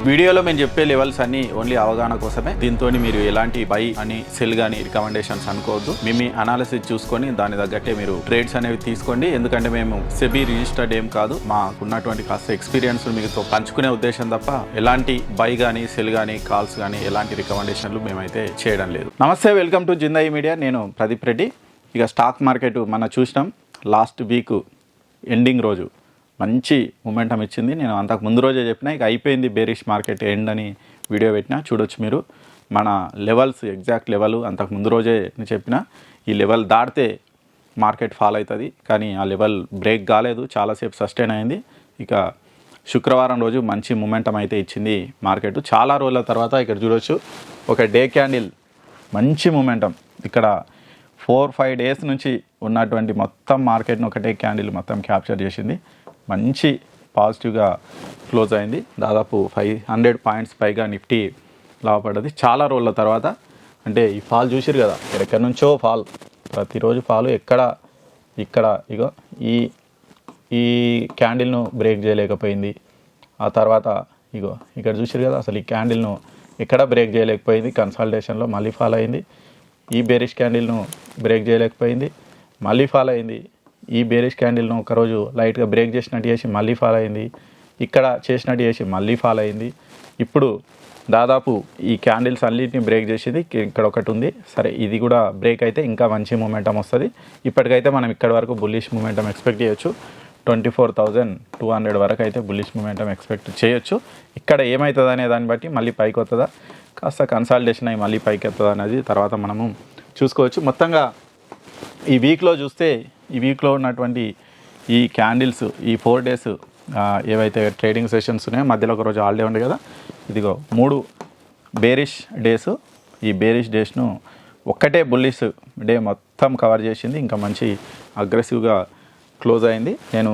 వీడియోలో మేము చెప్పే లెవెల్స్ అన్ని ఓన్లీ అవగాహన కోసమే. దీంతో మీరు ఎలాంటి బై అని సెల్ గానీ రికమెండేషన్స్ అనుకోవద్దు. మీ అనాలిసిస్ చూసుకొని దాని తగ్గట్టే మీరు ట్రేడ్స్ అనేవి తీసుకోండి. ఎందుకంటే మేము సెబీ రిజిస్టర్డ్ ఏం కాదు, మాకున్నటువంటి కాస్త ఎక్స్పీరియన్స్ మీతో పంచుకునే ఉద్దేశం తప్ప ఎలాంటి బై కానీ సెల్ కానీ కాల్స్ కానీ ఎలాంటి రికమెండేషన్లు మేమైతే చేయడం లేదు. నమస్తే, వెల్కమ్ టు జిందగీ మీడియా. నేను ప్రదీప్ రెడ్డి. ఇక స్టాక్ మార్కెట్ మనం చూసినాం, లాస్ట్ వీక్ ఎండింగ్ రోజు మంచి మొమెంటం ఇచ్చింది. నేను అంతకు ముందు రోజే చెప్పిన, ఇక అయిపోయింది బేరిష్ మార్కెట్ ఎండ్ అని వీడియో పెట్టినా. చూడొచ్చు మీరు మన లెవెల్స్, ఎగ్జాక్ట్ లెవెల్ అంతకు ముందు రోజే చెప్పిన. ఈ లెవెల్ దాటితే మార్కెట్ ఫాల్ అవుతుంది, కానీ ఆ లెవెల్ బ్రేక్ కాలేదు, చాలాసేపు సస్టైన్ అయింది. ఇక శుక్రవారం రోజు మంచి మొమెంటం అయితే ఇచ్చింది మార్కెట్. చాలా రోజుల తర్వాత ఇక్కడ చూడొచ్చు ఒక డే క్యాండిల్ మంచి మొమెంటం. ఇక్కడ 4-5 డేస్ నుంచి ఉన్నటువంటి మొత్తం మార్కెట్ని ఒకటే క్యాండిల్ మొత్తం క్యాప్చర్ చేసింది. మంచి పాజిటివ్గా క్లోజ్ అయింది. దాదాపు 500 పాయింట్స్ పైగా నిఫ్టీ లాభపడ్డది చాలా రోజుల తర్వాత. అంటే ఈ ఫాల్ చూసిరు కదా, ఎక్కడి నుంచో ఫాల్, ప్రతిరోజు ఫాల్. ఇక్కడ ఇగో ఈ క్యాండిల్ను బ్రేక్ చేయలేకపోయింది. ఆ తర్వాత ఇగో ఇక్కడ చూసిరు కదా, అసలు ఈ క్యాండిల్ను ఎక్కడ బ్రేక్ చేయలేకపోయింది. కన్సల్టేషన్లో మళ్ళీ ఫాల్ అయింది. ఈ బేరిష్ క్యాండిల్ను బ్రేక్ చేయలేకపోయింది, మళ్ళీ ఫాల్ అయింది. ఈ బేరిష్ క్యాండిల్ను ఒకరోజు లైట్గా బ్రేక్ చేసినట్టు చేసి మళ్ళీ ఫాల్ అయింది. ఇక్కడ చేసినట్టు చేసి మళ్ళీ ఫాల్ అయింది. ఇప్పుడు దాదాపు ఈ క్యాండిల్స్ అన్నిటిని బ్రేక్ చేసేది ఇక్కడ ఒకటి ఉంది. సరే, ఇది కూడా బ్రేక్ అయితే ఇంకా మంచి మూమెంటం వస్తుంది. ఇప్పటికైతే మనం ఇక్కడ వరకు బుల్లిష్ మూమెంటం ఎక్స్పెక్ట్ చేయొచ్చు. 24,200 వరకు అయితే బుల్లిష్ మూమెంటం ఎక్స్పెక్ట్ చేయొచ్చు. ఇక్కడ ఏమవుతుంది అనే దాన్ని బట్టి మళ్ళీ పైకి వస్తుందా, కాస్త కన్సల్టేషన్ అయ్యి మళ్ళీ పైకి వస్తుందా అనేది తర్వాత మనము చూసుకోవచ్చు. మొత్తంగా ఈ వీక్లో చూస్తే, ఈ వీక్లో ఉన్నటువంటి ఈ క్యాండిల్స్, ఈ 4 డేస్ ఏవైతే ట్రేడింగ్ సెషన్స్ ఉన్నాయో, మధ్యలో ఒకరోజు హాలిడే ఉంది కదా, ఇదిగో 3 బేరిష్ డేస్. ఈ బేరిష్ డేస్ను ఒక్కటే బుల్లిష్ డే మొత్తం కవర్ చేసింది. ఇంకా మంచి అగ్రెసివ్గా క్లోజ్ అయింది. నేను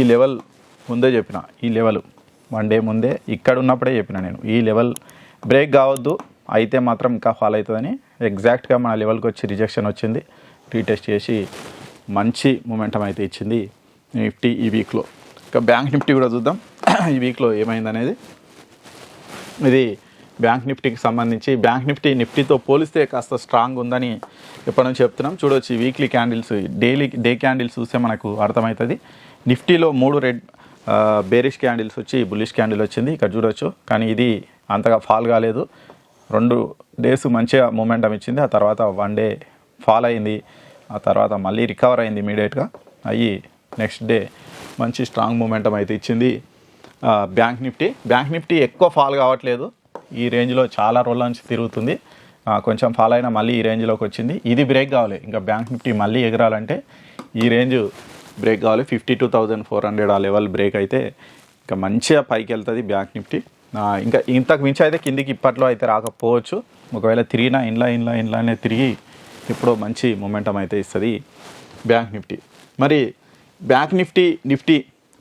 ఈ లెవెల్ ముందే చెప్పిన, ఈ లెవెల్ 1 డే ముందే ఇక్కడ ఉన్నప్పుడే చెప్పిన నేను, ఈ లెవెల్ బ్రేక్ కావద్దు, అయితే మాత్రం ఇంకా ఫాల్ అవుతుందని. ఎగ్జాక్ట్గా మన లెవెల్కి వచ్చి రిజెక్షన్ వచ్చింది. రీటెస్ట్ చేసి మంచి మూమెంటం అయితే ఇచ్చింది నిఫ్టీ ఈ వీక్లో. ఇక బ్యాంక్ నిఫ్టీ కూడా చూద్దాం ఈ వీక్లో ఏమైందనేది. ఇది బ్యాంక్ నిఫ్టీకి సంబంధించి. బ్యాంక్ నిఫ్టీతో పోలిస్తే కాస్త స్ట్రాంగ్ ఉందని ఎప్పటి నుంచి చెప్తున్నాం. చూడవచ్చు, ఈ వీక్లీ క్యాండిల్స్, డే క్యాండిల్స్ చూస్తే మనకు అర్థమవుతుంది. నిఫ్టీలో 3 రెడ్ బేరిష్ క్యాండిల్స్ వచ్చి బుల్లిష్ క్యాండిల్ వచ్చింది ఇక్కడ చూడవచ్చు. కానీ ఇది అంతగా ఫాల్ కాలేదు. 2 డేస్ మంచిగా మూమెంటం ఇచ్చింది. ఆ తర్వాత 1 డే ఫాల్ అయింది. ఆ తర్వాత మళ్ళీ రికవర్ అయింది ఇమీడియట్గా అయ్యి. నెక్స్ట్ డే మంచి స్ట్రాంగ్ మూమెంటం అయితే ఇచ్చింది బ్యాంక్ నిఫ్టీ. ఎక్కువ ఫాల్ కావట్లేదు, ఈ రేంజ్లో చాలా రోజుల నుంచి తిరుగుతుంది. కొంచెం ఫాల్ అయినా మళ్ళీ ఈ రేంజ్లోకి వచ్చింది. ఇది బ్రేక్ కావాలి, ఇంకా బ్యాంక్ నిఫ్టీ మళ్ళీ ఎగరాలంటే ఈ రేంజ్ బ్రేక్ కావాలి. 52,400 ఆ లెవెల్ బ్రేక్ అయితే ఇంకా మంచిగా పైకి వెళ్తుంది బ్యాంక్ నిఫ్టీ. ఇంకా ఇంతకు మించి అయితే కిందికి ఇప్పట్లో అయితే రాకపోవచ్చు. ఒకవేళ తిరిగినా ఇండ్లానే తిరిగి ఇప్పుడు మంచి మూమెంటం అయితే ఇస్తుంది బ్యాంక్ నిఫ్టీ. మరి బ్యాంక్ నిఫ్టీ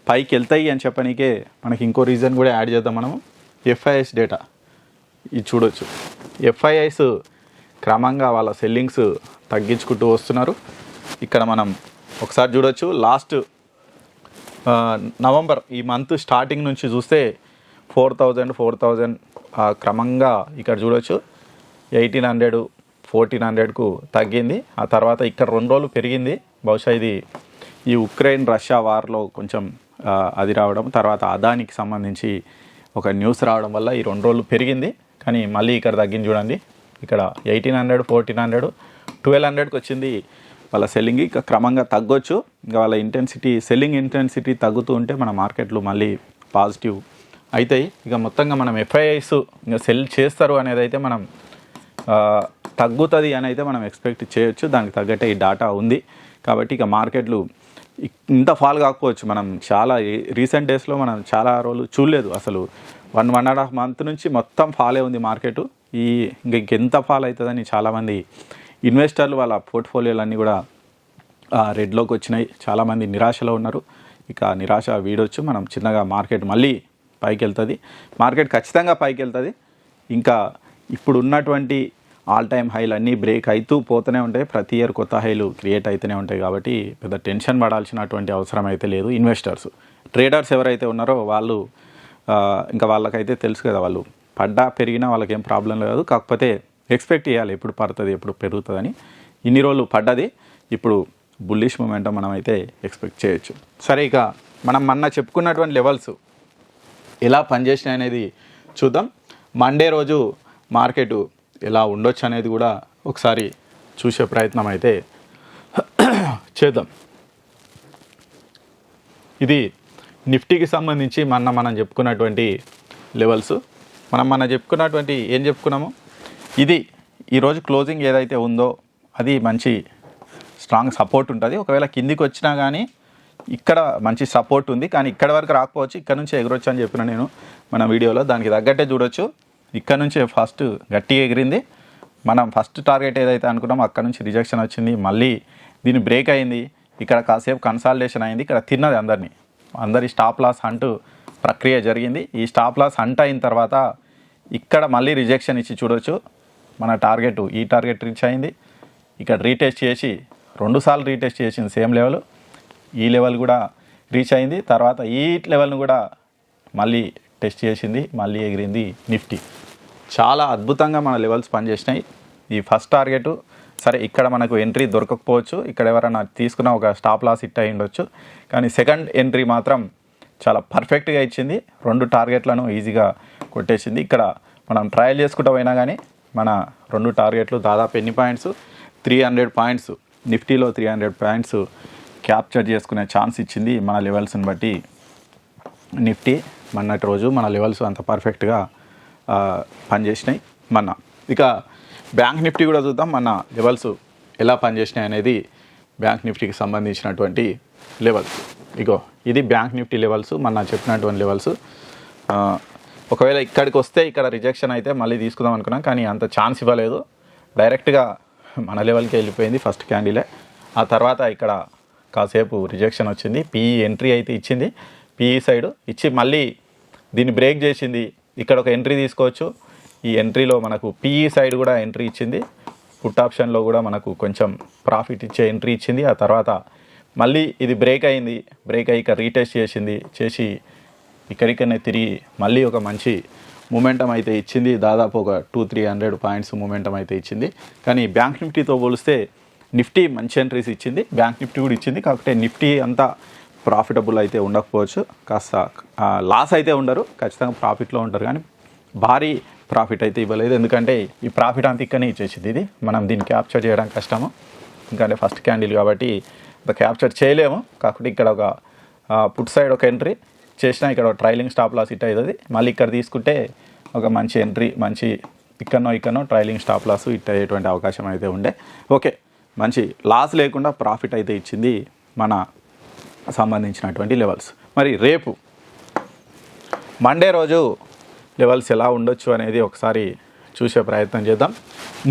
పైకి వెళ్తాయి అని చెప్పనీకే మనకి ఇంకో రీజన్ కూడా యాడ్ చేద్దాం మనము. FIS డేటా ఇది చూడొచ్చు. FIS క్రమంగా వాళ్ళ సెల్లింగ్స్ తగ్గించుకుంటూ వస్తున్నారు. ఇక్కడ మనం ఒకసారి చూడొచ్చు, లాస్ట్ నవంబర్ ఈ మంత్ స్టార్టింగ్ నుంచి చూస్తే 4,000 క్రమంగా ఇక్కడ చూడొచ్చు 1,800 1,400కు తగ్గింది. ఆ తర్వాత ఇక్కడ 2 రోజులు పెరిగింది. బహుశా ఇది ఈ ఉక్రెయిన్ రష్యా వార్లో కొంచెం అది రావడం, తర్వాత అదానికి సంబంధించి ఒక న్యూస్ రావడం వల్ల ఈ 2 రోజులు పెరిగింది. కానీ మళ్ళీ ఇక్కడ తగ్గింది చూడండి. ఇక్కడ 1,800 1,400 1,200కి వచ్చింది వాళ్ళ సెల్లింగ్. ఇక క్రమంగా తగ్గొచ్చు. ఇంకా వాళ్ళ సెల్లింగ్ ఇంటెన్సిటీ తగ్గుతూ ఉంటే మన మార్కెట్లు మళ్ళీ పాజిటివ్ అవుతాయి. ఇక మొత్తంగా మనం FIS ఇంకా సెల్ చేస్తారు అనేది అయితే మనం తగ్గుతుంది అని అయితే మనం ఎక్స్పెక్ట్ చేయొచ్చు. దానికి తగ్గట్టే ఈ డాటా ఉంది. కాబట్టి ఇక మార్కెట్లు ఇంత ఫాల్ కాకపోవచ్చు. మనం చాలా రీసెంట్ డేస్లో మనం చాలా రోజులు చూడలేదు, అసలు 1.5 మంత్ నుంచి మొత్తం ఫాలే ఉంది మార్కెట్. ఇంకెంత ఫాల్ అవుతుందని చాలామంది ఇన్వెస్టర్లు వాళ్ళ పోర్ట్ఫోలియోలన్నీ కూడా రెడ్లోకి వచ్చినాయి. చాలామంది నిరాశలో ఉన్నారు. ఇక నిరాశ వీడొచ్చు. మనం చిన్నగా మార్కెట్ మళ్ళీ పైకి వెళ్తుంది. మార్కెట్ ఖచ్చితంగా పైకి వెళ్తుంది. ఇంకా ఇప్పుడు ఉన్నటువంటి ఆల్ టైమ్ హైలు అన్నీ బ్రేక్ అవుతూ పోతూనే ఉంటాయి. ప్రతి ఇయర్ కొత్త హైలు క్రియేట్ అవుతూనే ఉంటాయి. కాబట్టి పెద్ద టెన్షన్ పడాల్సినటువంటి అవసరం అయితే లేదు. ట్రేడర్స్ ఎవరైతే ఉన్నారో వాళ్ళు ఇంకా వాళ్ళకైతే తెలుసు కదా, వాళ్ళు పడ్డా పెరిగినా వాళ్ళకి ఏం ప్రాబ్లం లేదు. కాకపోతే ఎక్స్పెక్ట్ చేయాలి ఎప్పుడు పడుతుంది ఎప్పుడు పెరుగుతుందని. ఇన్ని రోజులు పడ్డది, ఇప్పుడు బుల్లిష్ మూమెంటం మనం అయితే ఎక్స్పెక్ట్ చేయొచ్చు. సరే, ఇక మనం మొన్న చెప్పుకున్నటువంటి లెవెల్స్ ఎలా పనిచేసినాయి అనేది చూద్దాం. మండే రోజు మార్కెట్ ఎలా ఉండొచ్చు అనేది కూడా ఒకసారి చూసే ప్రయత్నం అయితే చేద్దాం. ఇది నిఫ్టీకి సంబంధించి మనం చెప్పుకున్నటువంటి లెవెల్స్. మనం చెప్పుకున్నటువంటి ఏం చెప్పుకున్నాము, ఇది ఈరోజు క్లోజింగ్ ఏదైతే ఉందో అది మంచి స్ట్రాంగ్ సపోర్ట్ ఉంటుంది. ఒకవేళ కిందికి వచ్చినా కానీ ఇక్కడ మంచి సపోర్ట్ ఉంది, కానీ ఇక్కడ వరకు రాకపోవచ్చు, ఇక్కడ నుంచి ఎగరొచ్చు అని చెప్పిన నేను మన వీడియోలో. దానికి తగ్గట్టే చూడొచ్చు. ఇక్కడ నుంచే ఫస్ట్ గట్టిగా ఎగిరింది. మనం ఫస్ట్ టార్గెట్ ఏదైతే అనుకున్నామో అక్కడ నుంచి రిజెక్షన్ వచ్చింది, మళ్ళీ దీన్ని బ్రేక్ అయింది. ఇక్కడ కాసేపు కన్సాలిడేషన్ అయింది, ఇక్కడ తిన్నది అందరి స్టాప్ లాస్ అంటూ ప్రక్రియ జరిగింది. ఈ స్టాప్ లాస్ హంట్ అయిన తర్వాత ఇక్కడ మళ్ళీ రిజెక్షన్ ఇచ్చి చూడొచ్చు. మన టార్గెట్ ఈ టార్గెట్ రీచ్ అయింది. ఇక్కడ రీటెస్ట్ చేసి 2 సార్లు రీటెస్ట్ చేసింది సేమ్ లెవెల్. ఈ లెవెల్ కూడా రీచ్ అయింది. తర్వాత ఈ లెవెల్ను కూడా మళ్ళీ టెస్ట్ చేసింది, మళ్ళీ ఎగిరింది నిఫ్టీ. చాలా అద్భుతంగా మన లెవెల్స్ పనిచేసినాయి. ఈ ఫస్ట్ టార్గెట్ సరే ఇక్కడ మనకు ఎంట్రీ దొరకకపోవచ్చు, ఇక్కడ ఎవరైనా తీసుకున్న ఒక స్టాప్ లాస్ హిట్ అయి ఉండొచ్చు, కానీ సెకండ్ ఎంట్రీ మాత్రం చాలా పర్ఫెక్ట్గా ఇచ్చింది. 2 టార్గెట్లను ఈజీగా కొట్టేసింది. ఇక్కడ మనం ట్రయల్ చేసుకుంటూ పోయినా కానీ మన 2 టార్గెట్లు దాదాపు ఎన్ని పాయింట్స్, 300 పాయింట్స్, నిఫ్టీలో 300 పాయింట్స్ క్యాప్చర్ చేసుకునే ఛాన్స్ ఇచ్చింది మన లెవెల్స్ని బట్టి నిఫ్టీ. మొన్నటి రోజు మన లెవెల్స్ అంత పర్ఫెక్ట్గా పనిచేసినాయి. ఇక బ్యాంక్ నిఫ్టీ కూడా చూద్దాం, మన లెవెల్స్ ఎలా పనిచేసినాయి అనేది. బ్యాంక్ నిఫ్టీకి సంబంధించినటువంటి లెవెల్స్ ఇగో, ఇది బ్యాంక్ నిఫ్టీ లెవెల్స్, మన చెప్పినటువంటి లెవెల్స్. ఒకవేళ ఇక్కడికి వస్తే ఇక్కడ రిజెక్షన్ అయితే మళ్ళీ తీసుకుందాం అనుకున్నాం, కానీ అంత ఛాన్స్ ఇవ్వలేదు. డైరెక్ట్గా మన లెవెల్కి వెళ్ళిపోయింది ఫస్ట్ క్యాండిలే. ఆ తర్వాత ఇక్కడ కాసేపు రిజెక్షన్ వచ్చింది, పీఈ ఎంట్రీ అయితే ఇచ్చింది. పీఈ సైడ్ ఇచ్చి మళ్ళీ దీన్ని బ్రేక్ చేసింది. ఇక్కడ ఒక ఎంట్రీ తీసుకోవచ్చు. ఈ ఎంట్రీలో మనకు పీఈ సైడ్ కూడా ఎంట్రీ ఇచ్చింది. పుట్ ఆప్షన్లో కూడా మనకు కొంచెం ప్రాఫిట్ ఇచ్చే ఎంట్రీ ఇచ్చింది. ఆ తర్వాత మళ్ళీ ఇది బ్రేక్ అయింది. బ్రేక్ అయ్యి ఇక్కడ రీటెస్ట్ చేసి ఇక్కడికనే తిరిగి మళ్ళీ ఒక మంచి మూమెంటం అయితే ఇచ్చింది. దాదాపు ఒక 200-300 పాయింట్స్ మూమెంటం అయితే ఇచ్చింది. కానీ బ్యాంక్ నిఫ్టీతో పోలిస్తే నిఫ్టీ మంచి ఎంట్రీస్ ఇచ్చింది, బ్యాంక్ నిఫ్టీ కూడా ఇచ్చింది. కాకపోతే నిఫ్టీ అంతా ప్రాఫిటబుల్ అయితే ఉండకపోవచ్చు, కాస్త లాస్ అయితే ఉండరు, ఖచ్చితంగా ప్రాఫిట్లో ఉంటారు, కానీ భారీ ప్రాఫిట్ అయితే ఇవ్వలేదు. ఎందుకంటే ఈ ప్రాఫిట్ అంతా ఇక్కడనే ఇచ్చేసింది. ఇది మనం దీన్ని క్యాప్చర్ చేయడం కష్టము, ఎందుకంటే ఫస్ట్ క్యాండిల్ కాబట్టి క్యాప్చర్ చేయలేము. కాకపోతే ఇక్కడ ఒక పుట్ సైడ్ ఒక ఎంట్రీ చేసినా ఇక్కడ ఒక ట్రైలింగ్ స్టాప్ లాస్ హిట్ అవుతుంది. మళ్ళీ ఇక్కడ తీసుకుంటే ఒక మంచి ఎంట్రీ, మంచి ఇక్కడనో ట్రైలింగ్ స్టాప్ లాస్ హిట్ అయ్యేటువంటి అవకాశం అయితే ఉండే. ఓకే, మంచి లాస్ లేకుండా ప్రాఫిట్ అయితే ఇచ్చింది మన సంబంధించినటువంటి లెవెల్స్. మరి రేపు మండే రోజు లెవెల్స్ ఎలా ఉండొచ్చు అనేది ఒకసారి చూసే ప్రయత్నం చేద్దాం.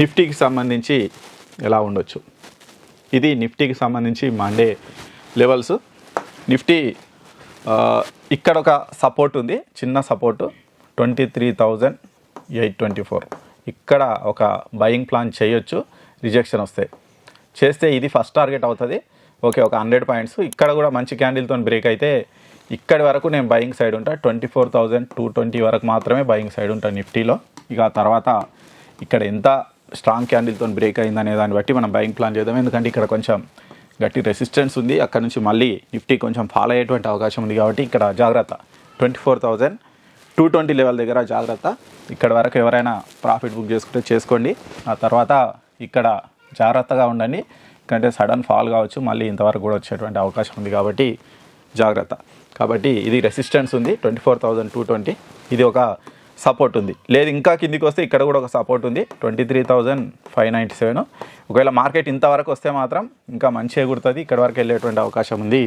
నిఫ్టీకి సంబంధించి ఎలా ఉండొచ్చు, ఇది నిఫ్టీకి సంబంధించి మండే లెవెల్స్. నిఫ్టీ ఇక్కడ ఒక సపోర్ట్ ఉంది, చిన్న సపోర్టు 23,824. ఇక్కడ ఒక బయింగ్ ప్లాన్ చేయొచ్చు, రిజెక్షన్ వస్తాయి. చేస్తే ఇది ఫస్ట్ టార్గెట్ అవుతుంది. ఓకే, ఒక 100 పాయింట్స్. ఇక్కడ కూడా మంచి క్యాండిల్తో బ్రేక్ అయితే ఇక్కడి వరకు నేను బయింగ్ సైడ్ ఉంటా. 24,220 వరకు మాత్రమే బయింగ్ సైడ్ ఉంటా నిఫ్టీలో. ఇక తర్వాత ఇక్కడ ఎంత స్ట్రాంగ్ క్యాండిల్తో బ్రేక్ అయిందనే దాన్ని బట్టి మనం బయింగ్ ప్లాన్ చేద్దాం. ఎందుకంటే ఇక్కడ కొంచెం గట్టి రెసిస్టెన్స్ ఉంది, అక్కడ నుంచి మళ్ళీ నిఫ్టీ కొంచెం ఫాలో అయ్యేటువంటి అవకాశం ఉంది. కాబట్టి ఇక్కడ జాగ్రత్త, 24,220 లెవెల్ దగ్గర జాగ్రత్త. ఇక్కడ వరకు ఎవరైనా ప్రాఫిట్ బుక్ చేసుకుంటే చేసుకోండి. ఆ తర్వాత ఇక్కడ జాగ్రత్తగా ఉండండి, ఎందుకంటే సడన్ ఫాల్ కావచ్చు, మళ్ళీ ఇంతవరకు కూడా వచ్చేటువంటి అవకాశం ఉంది. కాబట్టి జాగ్రత్త. కాబట్టి ఇది రెసిస్టెన్స్ ఉంది 24,220, ఇది ఒక సపోర్ట్ ఉంది. లేదు ఇంకా కిందికి వస్తే ఇక్కడ కూడా ఒక సపోర్ట్ ఉంది 23,597. ఒకవేళ మార్కెట్ ఇంతవరకు వస్తే మాత్రం ఇంకా మంచిగా కుడుతుంది, ఇక్కడ వరకు వెళ్ళేటువంటి అవకాశం ఉంది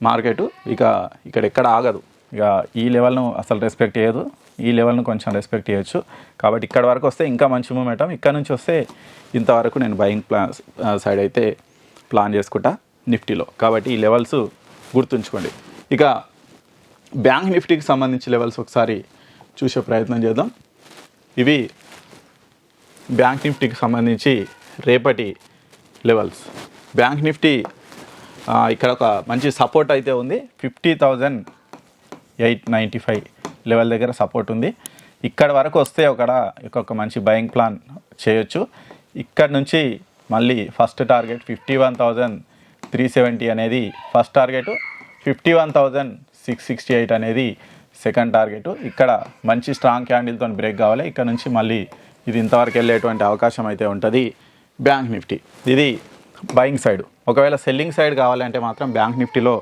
మార్కెట్. ఇక ఇక్కడ ఎక్కడ ఆగదు. ఇక ఈ లెవెల్ను అసలు రెస్పెక్ట్ చేయదు, ఈ లెవెల్ను కొంచెం రెస్పెక్ట్ చేయొచ్చు. కాబట్టి ఇక్కడ వరకు వస్తే ఇంకా మంచి మూమెంటం, ఇక్కడ నుంచి వస్తే ఇంతవరకు నేను బయింగ్ ప్లాన్ సైడ్ అయితే ప్లాన్ చేసుకుంటా నిఫ్టీలో. కాబట్టి ఈ లెవెల్స్ గుర్తుంచుకోండి. ఇక బ్యాంక్ నిఫ్టీకి సంబంధించి లెవెల్స్ ఒకసారి చూసే ప్రయత్నం చేద్దాం. ఇవి బ్యాంక్ నిఫ్టీకి సంబంధించి రేపటి లెవెల్స్. బ్యాంక్ నిఫ్టీ ఇక్కడ ఒక మంచి సపోర్ట్ అయితే ఉంది 50,895. లెవెల్ దగ్గర సపోర్ట్ ఉంది. ఇక్కడ వరకు వస్తే ఒక మంచి బయింగ్ ప్లాన్ చేయొచ్చు. ఇక్కడ నుంచి మళ్ళీ ఫస్ట్ టార్గెట్ 51,370 అనేది ఫస్ట్ టార్గెట్, 51,668 అనేది సెకండ్ టార్గెట్. ఇక్కడ మంచి స్ట్రాంగ్ క్యాండిల్తో బ్రేక్ కావాలి. ఇక్కడ నుంచి మళ్ళీ ఇది ఇంతవరకు వెళ్ళేటువంటి అవకాశం అయితే ఉంటుంది. బ్యాంక్ నిఫ్టీ ఇది బయింగ్ సైడ్. ఒకవేళ సెల్లింగ్ సైడ్ కావాలంటే మాత్రం బ్యాంక్ నిఫ్టీలో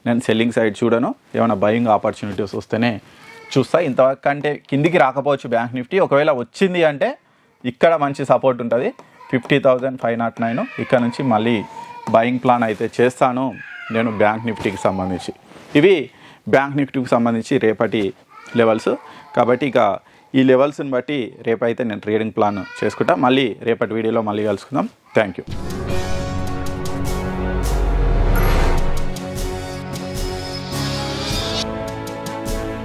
నేను సెల్లింగ్ సైడ్ చూడను, ఏమైనా బయింగ్ ఆపర్చునిటీస్ వస్తేనే చూస్తా. ఇంతవరకు అంటే కిందికి రాకపోవచ్చు బ్యాంక్ నిఫ్టీ. ఒకవేళ వచ్చింది అంటే ఇక్కడ మంచి సపోర్ట్ ఉంటుంది 50,509. ఇక్కడ నుంచి మళ్ళీ బయింగ్ ప్లాన్ అయితే చేస్తాను నేను బ్యాంక్ నిఫ్టీకి సంబంధించి. ఇవి బ్యాంక్ నిఫ్టీకి సంబంధించి రేపటి లెవెల్స్. కాబట్టి ఇక ఈ లెవెల్స్ని బట్టి రేపైతే నేను ట్రేడింగ్ ప్లాన్ చేసుకుంటా. మళ్ళీ రేపటి వీడియోలో మళ్ళీ కలుసుకుందాం. Thank you.